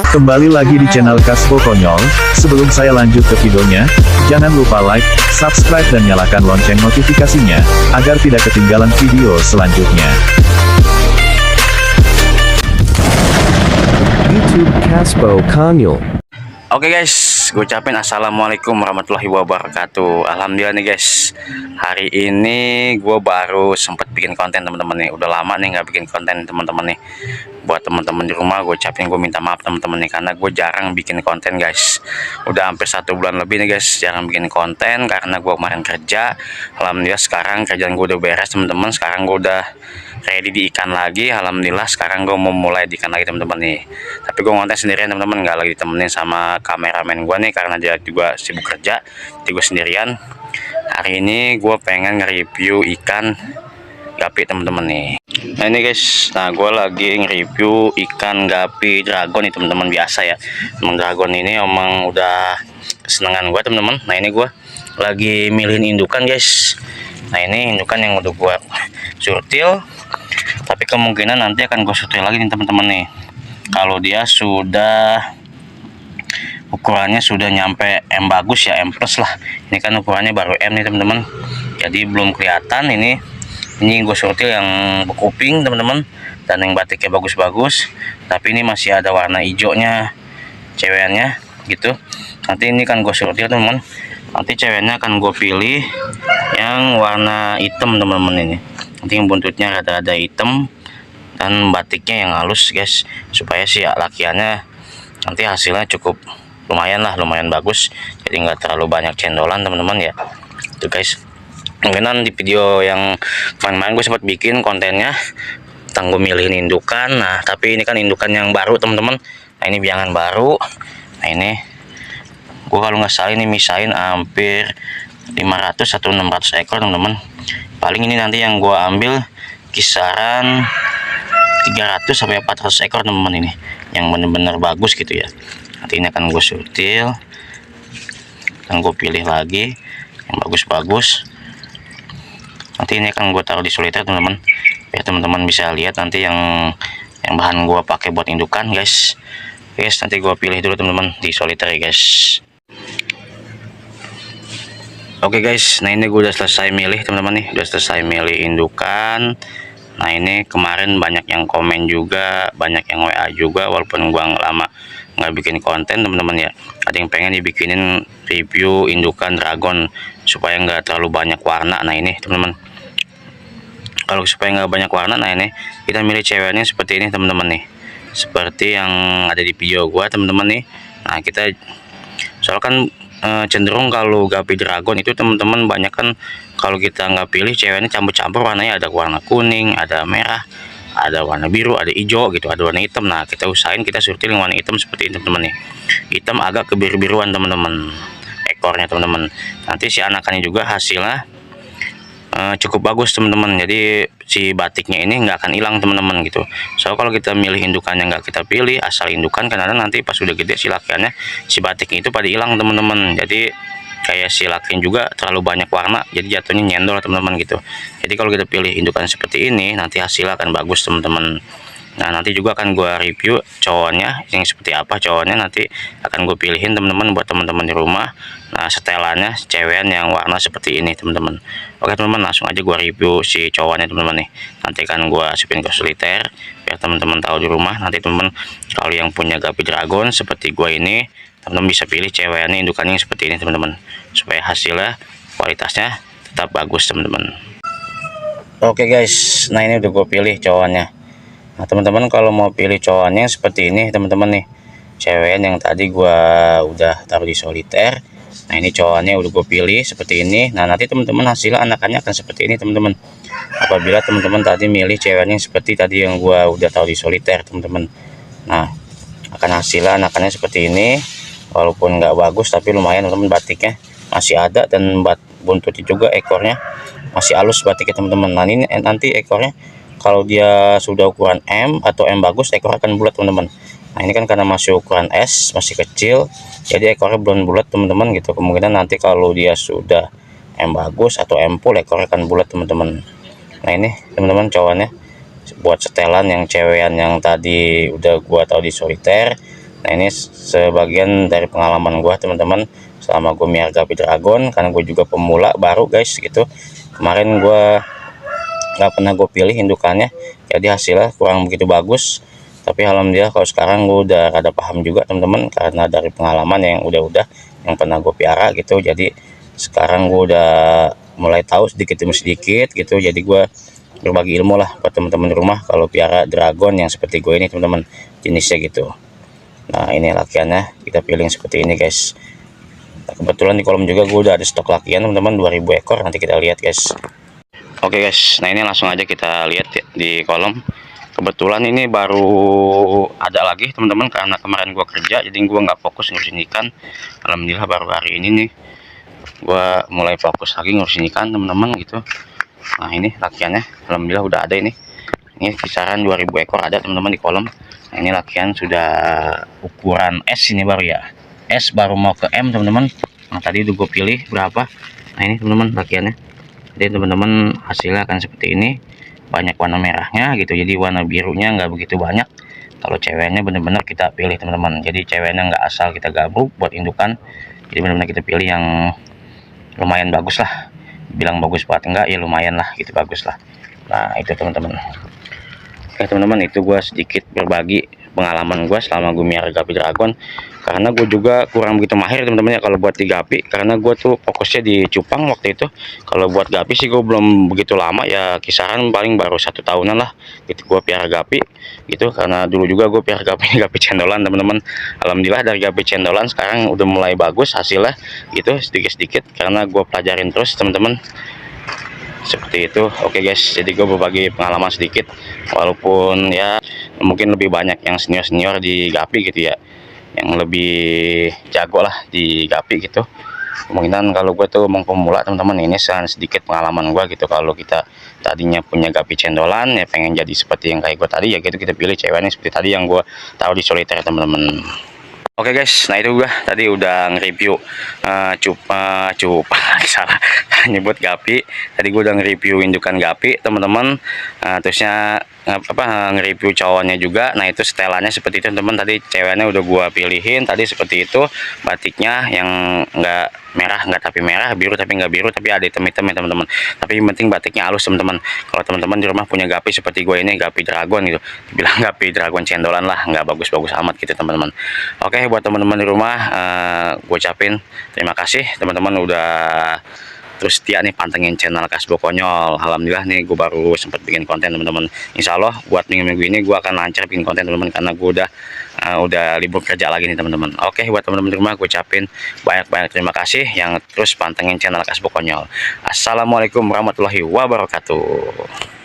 Kembali lagi di channel Kaspo Konyol. Sebelum saya lanjut ke videonya, jangan lupa like, subscribe dan nyalakan lonceng notifikasinya, agar tidak ketinggalan video selanjutnya. YouTube Kaspo Konyol. Oke guys, gue ucapin assalamualaikum warahmatullahi wabarakatuh. Alhamdulillah nih guys, hari ini gue baru sempat bikin konten teman-teman nih. Udah lama nih nggak bikin konten teman-teman nih. Buat teman-teman di rumah, gue ucapin gue minta maaf teman-teman nih, karena gue jarang bikin konten guys. Udah hampir 1 bulan lebih nih guys jarang bikin konten karena gue kemarin kerja. Alhamdulillah sekarang kerjaan gue udah beres teman-teman. Sekarang gue udah ready di ikan lagi. Alhamdulillah sekarang gue mau mulai di ikan lagi teman-teman nih. Tapi gue konten sendirian teman-teman, nggak lagi ditemenin sama kameramen gue nih karena dia juga sibuk kerja. Jadi gue sendirian. Hari ini gue pengen nge-review ikan gapi teman-teman nih. Nah ini guys, nah gue lagi nge-review ikan gapi dragon nih teman-teman. Biasa ya, emang dragon ini emang udah kesenangan gue teman-teman. Nah ini gue lagi milihin indukan guys. Nah ini indukan yang udah gue surtil, tapi kemungkinan nanti akan gue surtil lagi nih teman-teman nih. Kalau dia sudah ukurannya sudah nyampe M bagus ya, M plus lah. Ini kan ukurannya baru M nih teman-teman, jadi belum kelihatan. Ini gue surtil yang berkuping teman-teman, dan yang batiknya bagus-bagus, tapi ini masih ada warna hijaunya cewennya gitu. Nanti ini kan gue surtil teman-teman, nanti cewennya akan gue pilih yang warna hitam teman-teman. Ini nanti yang buntutnya rada-rada hitam dan batiknya yang halus guys, supaya si lakiannya nanti hasilnya cukup lumayan lah, lumayan bagus, jadi nggak terlalu banyak cendolan teman-teman ya. Itu guys, mungkin di video yang kemarin gue sempat bikin kontennya tentang gue milihin indukan. Nah tapi ini kan indukan yang baru teman-teman. Nah ini biangan baru. Nah ini gue kalau nggak salah ini misahin hampir 500 atau 600 ekor teman-teman. Paling ini nanti yang gue ambil kisaran 300 sampai 400 ekor teman-teman, ini yang bener-bener bagus gitu ya. Nanti ini akan gue surtil dan gue pilih lagi yang bagus-bagus. Nanti ini akan gue taruh di soliter teman-teman, biar teman-teman bisa lihat nanti yang bahan gue pakai buat indukan guys. Nanti gue pilih dulu teman-teman di soliter ya guys. Oke guys, nah ini gue udah selesai milih teman-teman nih, udah selesai milih indukan. Nah ini kemarin banyak yang komen juga, banyak yang WA juga, walaupun gua lama nggak bikin konten teman-teman ya. Ada yang pengen dibikinin review indukan dragon supaya nggak terlalu banyak warna. Nah ini teman-teman, kalau supaya nggak banyak warna, nah ini kita milih ceweknya seperti ini teman-teman nih, seperti yang ada di video gua teman-teman nih. Nah kita soalnya kan cenderung kalau gapi dragon itu teman-teman banyak kan, kalau kita nggak pilih ceweknya campur-campur warnanya, ada warna kuning, ada merah, ada warna biru, ada hijau gitu, ada warna hitam. Nah kita usahain kita surtil yang warna hitam seperti ini teman-teman nih, hitam agak kebiru-biruan teman-teman ekornya teman-teman. Nanti si anakannya juga hasilnya cukup bagus teman-teman, jadi si batiknya ini nggak akan hilang teman-teman gitu. So kalau kita milih indukan yang nggak kita pilih, asal indukan, karena nanti pas udah gede si lakiannya, si batiknya itu pada hilang teman-teman. Jadi kayak si lakian juga terlalu banyak warna, jadi jatuhnya nyendol teman-teman gitu. Jadi kalau kita pilih indukan seperti ini, nanti hasilnya akan bagus teman-teman. Nah nanti juga akan gue review cowoknya yang seperti apa, cowoknya nanti akan gue pilihin teman-teman buat teman-teman di rumah. Nah setelannya cewekan yang warna seperti ini teman-teman. Oke teman-teman, langsung aja gue review si cowoknya teman-teman nih. Nanti kan gue sipin ke soliter biar teman-teman tahu di rumah. Nanti teman-teman kalau yang punya gapi dragon seperti gue ini, teman-teman bisa pilih cewekannya indukannya seperti ini teman-teman, supaya hasilnya kualitasnya tetap bagus teman-teman. Oke guys, nah ini udah gue pilih cowoknya. Nah teman-teman kalau mau pilih cowoknya seperti ini teman-teman nih, cewek yang tadi gua udah taruh di soliter. Nah ini cowoknya udah gue pilih seperti ini. Nah nanti teman-teman hasilnya anakannya akan seperti ini teman-teman, apabila teman-teman tadi milih ceweknya seperti tadi yang gua udah taruh di soliter teman-teman. Nah akan hasilnya anakannya seperti ini, walaupun nggak bagus tapi lumayan teman-teman, batiknya masih ada dan buntutnya juga ekornya masih halus batiknya teman-teman. Nah ini nanti ekornya kalau dia sudah ukuran M atau M bagus, ekor akan bulat teman-teman. Nah ini kan karena masih ukuran S, masih kecil, jadi ekornya belum bulat teman-teman gitu. Kemungkinan nanti kalau dia sudah M bagus atau M full, ekor akan bulat teman-teman. Nah ini teman-teman cowoknya buat setelan yang cewekan yang tadi udah gua tahu di soliter. Nah ini sebagian dari pengalaman gue teman-teman selama gue miara Guppy Dragon, karena gue juga pemula baru guys gitu. Kemarin gue nggak pernah gue pilih indukannya, jadi hasilnya kurang begitu bagus. Tapi alhamdulillah kalau sekarang gue udah rada paham juga teman-teman, karena dari pengalaman yang udah yang pernah gue piara gitu. Jadi sekarang gue udah mulai tahu sedikit demi sedikit gitu. Jadi gue berbagi ilmu lah buat teman-teman di rumah kalau piara dragon yang seperti gue ini teman-teman, jenisnya gitu. Nah ini lakiannya kita pilih seperti ini guys. Nah, kebetulan di kolom juga gue udah ada stok lakian teman-teman 2000 ekor, nanti kita lihat guys. Oke guys, nah ini langsung aja kita lihat ya, di kolom. Kebetulan ini baru ada lagi teman-teman, karena kemarin gua kerja jadi gua nggak fokus ngurusin ikan. Alhamdulillah baru hari ini nih gua mulai fokus lagi ngurusin ikan teman-teman gitu. Nah ini lakiannya alhamdulillah udah ada ini kisaran 2000 ekor ada teman-teman di kolom. Nah ini lakian sudah ukuran S ini baru ya, S baru mau ke M teman-teman. Nah tadi udah gue pilih berapa. Nah ini teman-teman lakiannya, jadi teman-teman hasilnya akan seperti ini, banyak warna merahnya gitu, jadi warna birunya nggak begitu banyak. Kalau ceweknya bener-bener kita pilih teman-teman, jadi ceweknya nggak asal kita gabruk buat indukan, jadi bener-bener kita pilih yang lumayan bagus lah. Bilang bagus buat enggak ya lumayan lah gitu, bagus lah. Nah itu teman-teman. Oke teman-teman, itu gue sedikit berbagi pengalaman gue selama gue miara Guppy Dragon, karena gue juga kurang begitu mahir teman-teman ya kalau buat di Guppy, karena gue tuh fokusnya di cupang waktu itu. Kalau buat Guppy sih gue belum begitu lama ya, kisaran paling baru 1 tahunan lah gitu gue piara Guppy gitu. Karena dulu juga gue piara Guppy cendolan teman-teman. Alhamdulillah dari Guppy cendolan sekarang udah mulai bagus hasilnya gitu, sedikit-sedikit karena gue pelajarin terus teman-teman, seperti itu. Oke guys, jadi gue berbagi pengalaman sedikit, walaupun ya mungkin lebih banyak yang senior di Guppy gitu ya, yang lebih jago lah di Guppy gitu. Kemungkinan kalau gue tuh emang pemula teman-teman, ini sedikit pengalaman gue gitu. Kalau kita tadinya punya Guppy cendolan ya, pengen jadi seperti yang kayak gue tadi ya gitu, kita pilih ceweknya seperti tadi yang gue taruh di solitaire teman-teman. Oke guys, nah itu gua tadi udah nge-review salah nyebut Guppy. Tadi gua udah nge-review indukan Guppy teman-teman. Terusnya nge-review cowoknya juga. Nah itu setelannya seperti itu teman-teman. Tadi ceweknya udah gua pilihin tadi seperti itu, batiknya yang enggak merah, enggak tapi merah, biru tapi enggak biru, tapi ada hitam-hitam ya teman-teman. Tapi yang penting batiknya halus teman-teman. Kalau teman-teman di rumah punya Guppy seperti gue ini, Guppy Dragon gitu, dibilang Guppy Dragon cendolan lah, nggak bagus-bagus amat gitu teman-teman. Oke, buat teman-teman di rumah, gue ucapin terima kasih teman-teman udah terus setia nih pantengin channel Kasbo Konyol. Alhamdulillah nih gue baru sempat bikin konten teman-teman. Insya Allah buat minggu-minggu ini gue akan lancar bikin konten teman-teman, karena gue udah libur kerja lagi nih teman-teman. Oke, buat teman-teman di rumah gue ucapin banyak-banyak terima kasih yang terus pantengin channel Kasbo Konyol. Assalamualaikum warahmatullahi wabarakatuh.